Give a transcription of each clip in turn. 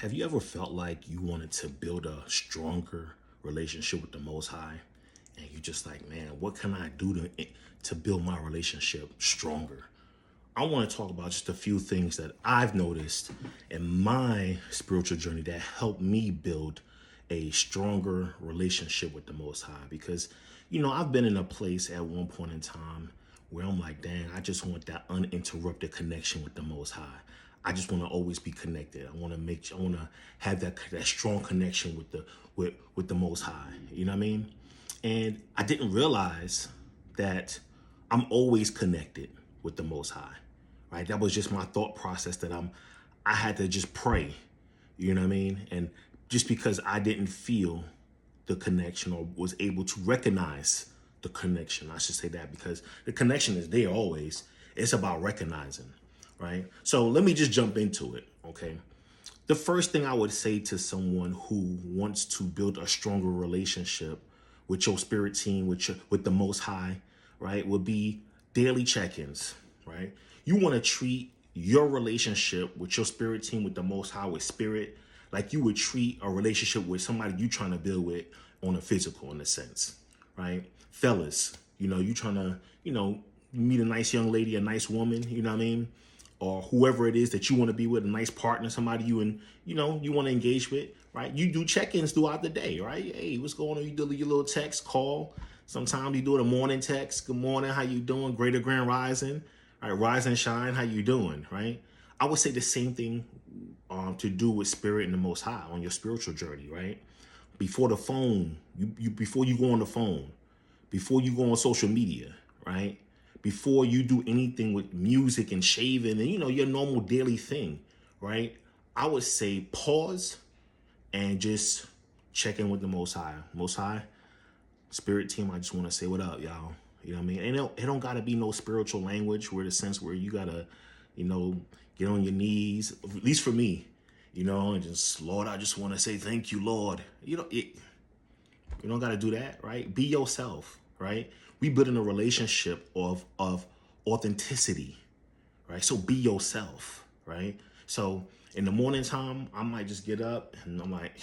Have you ever felt like you wanted to build a stronger relationship with the Most High? And you just like, man, what can I do to build my relationship stronger? I want to talk about just a few things that I've noticed in my spiritual journey that helped me build a stronger relationship with the Most High. Because, I've been in a place at one point in time where I'm like, dang, I just want that uninterrupted connection with the Most High. I just want to always be connected. I want to have that strong connection with the Most High. You know what I mean? And I didn't realize that I'm always connected with the Most High, right? That was just my thought process that I had to just pray, you know what I mean? And just because I didn't feel the connection or was able to recognize the connection, I should say that, because the connection is there always. It's about recognizing, right? So let me just jump into it, okay? The first thing I would say to someone who wants to build a stronger relationship with your spirit team, with the Most High, right, would be daily check-ins, right? You want to treat your relationship with your spirit team, with the Most High, with spirit, like you would treat a relationship with somebody you trying to build with on a physical, in a sense, right? Fellas, you trying to, meet a nice young lady, a nice woman, you know what I mean? Or whoever it is that you want to be with, a nice partner, somebody you want to engage with, right? You do check-ins throughout the day, right? Hey, what's going on? You do your little text, call. Sometimes you do a morning text. Good morning, how you doing? Greater grand rising, all right? Rise and shine, how you doing, right? I would say the same thing to do with spirit and the Most High on your spiritual journey, right? Before the phone, before you go on the phone, before you go on social media, right? Before you do anything with music and shaving and your normal daily thing, right? I would say pause and just check in with the Most High. Most High, spirit team, I just want to say what up, y'all. You know what I mean? And it don't gotta be no spiritual language where the sense where you gotta, get on your knees, at least for me, and just, Lord, I just want to say thank you, Lord. You don't got to do that, right? Be yourself, right? We build in a relationship of authenticity, right? So be yourself, right? So in the morning time, I might just get up and I'm like,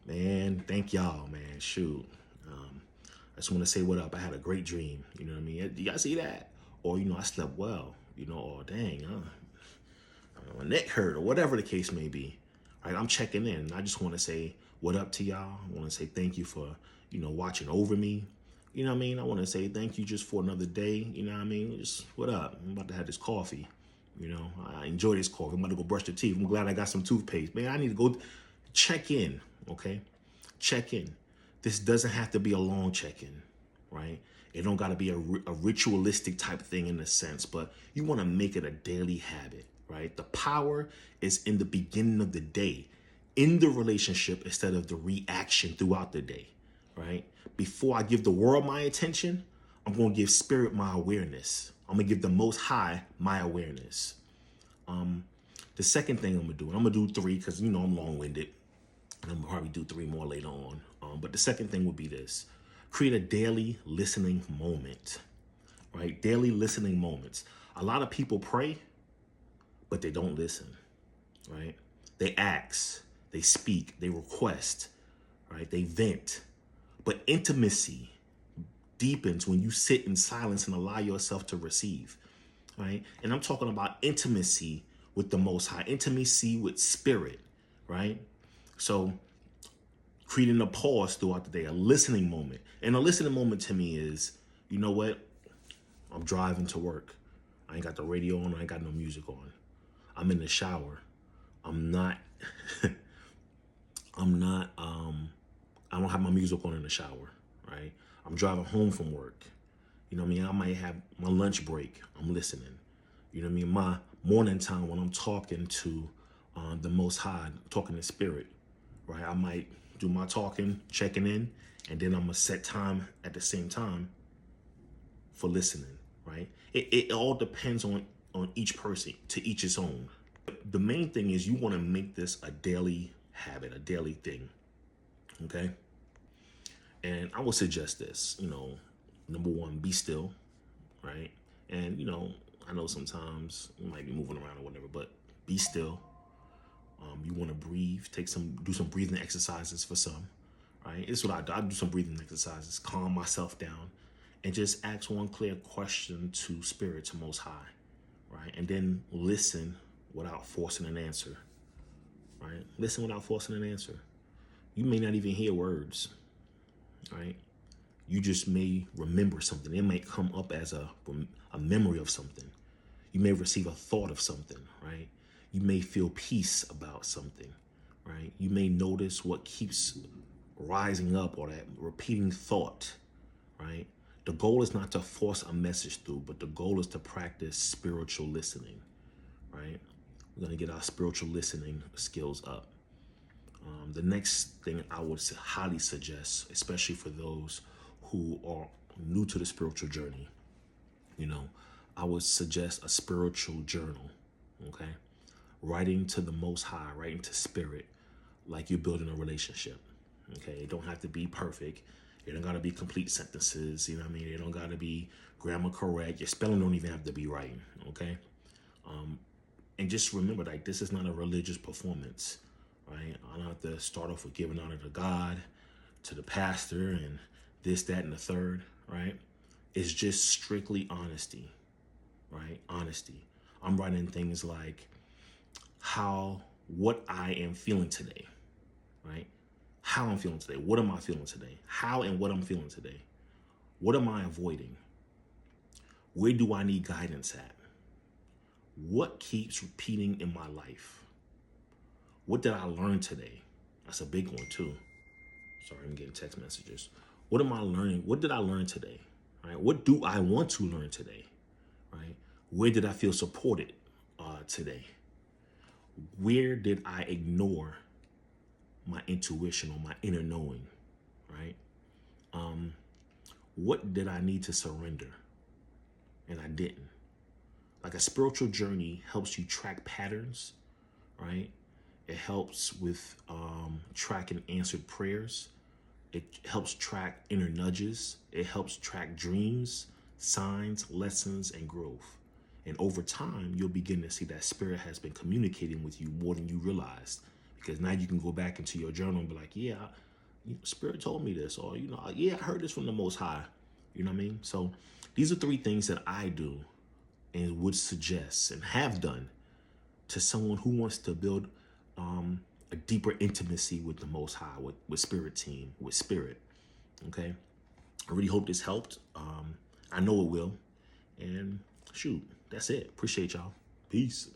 man, thank y'all, man. Shoot. I just want to say what up. I had a great dream. You know what I mean? Y'all see that? Or, I slept well, or dang, my neck hurt or whatever the case may be. Right? I'm checking in. I just want to say what up to y'all. I want to say thank you for, watching over me. You know what I mean? I want to say thank you just for another day. You know what I mean? Just what up? I'm about to have this coffee. I enjoy this coffee. I'm about to go brush the teeth. I'm glad I got some toothpaste. Man, I need to go check in, okay? Check in. This doesn't have to be a long check-in, right? It don't got to be a ritualistic type thing in a sense, but you want to make it a daily habit, right? The power is in the beginning of the day, in the relationship instead of the reaction throughout the day, right? Before I give the world my attention, I'm going to give spirit my awareness. I'm going to give the Most High my awareness. The second thing I'm going to do, and I'm going to do three because, I'm long-winded. And I'm going to probably do three more later on. But the second thing would be this. Create a daily listening moment, right? Daily listening moments. A lot of people pray, but they don't listen, right? They ask, they speak, they request, right? They vent. But intimacy deepens when you sit in silence and allow yourself to receive, right? And I'm talking about intimacy with the Most High, intimacy with spirit, right? So creating a pause throughout the day, a listening moment. And a listening moment to me is, you know what? I'm driving to work. I ain't got the radio on. I ain't got no music on. I'm in the shower. I'm not, I don't have my music on in the shower, right? I'm driving home from work. You know what I mean? I might have my lunch break. I'm listening. You know what I mean? My morning time when I'm talking to the Most High, talking to spirit, right? I might do my talking, checking in, and then I'm going to set time at the same time for listening, right? It all depends on each person, to each his own. The main thing is you want to make this a daily habit, a daily thing, okay? And I would suggest this, number one, be still, right? And, I know sometimes you might be moving around or whatever, but be still. You want to breathe, do some breathing exercises for some, right? It's what I do. I do some breathing exercises, calm myself down, and just ask one clear question to Spirit, to Most High, right? And then listen without forcing an answer, right? Listen without forcing an answer. You may not even hear words, right? You just may remember something. It may come up as a memory of something. You may receive a thought of something, right? You may feel peace about something, right? You may notice what keeps rising up, or that repeating thought, right? The goal is not to force a message through, but the goal is to practice spiritual listening, right? We're going to get our spiritual listening skills up. The next thing I would highly suggest, especially for those who are new to the spiritual journey, I would suggest a spiritual journal, okay? Writing to the Most High, writing to Spirit, like you're building a relationship, okay? It don't have to be perfect. It don't gotta be complete sentences, you know what I mean? It don't gotta be grammar correct. Your spelling don't even have to be right, okay? And just remember, like, this is not a religious performance, right? I don't have to start off with giving honor to God, to the pastor, and this, that, and the third, right? It's just strictly honesty, right? Honesty. I'm writing things like what I am feeling today, right? How I'm feeling today. What am I feeling today? How and what I'm feeling today. What am I avoiding? Where do I need guidance at? What keeps repeating in my life? What did I learn today? That's a big one too. Sorry, I'm getting text messages. What am I learning? What did I learn today? Right? What do I want to learn today? Right? Where did I feel supported today? Where did I ignore my intuition or my inner knowing? Right? What did I need to surrender and I didn't? Like, a spiritual journey helps you track patterns, right? It helps with tracking answered prayers. It helps track inner nudges. It helps track dreams, signs, lessons, and growth. And over time, you'll begin to see that Spirit has been communicating with you more than you realized. Because now you can go back into your journal and be like, yeah, Spirit told me this, or, yeah, I heard this from the Most High. You know what I mean? So these are 3 things that I do and would suggest and have done to someone who wants to build a deeper intimacy with the Most High, with Spirit Team, with Spirit. Okay, I really hope this helped. I know it will. And shoot, that's it. Appreciate y'all. Peace.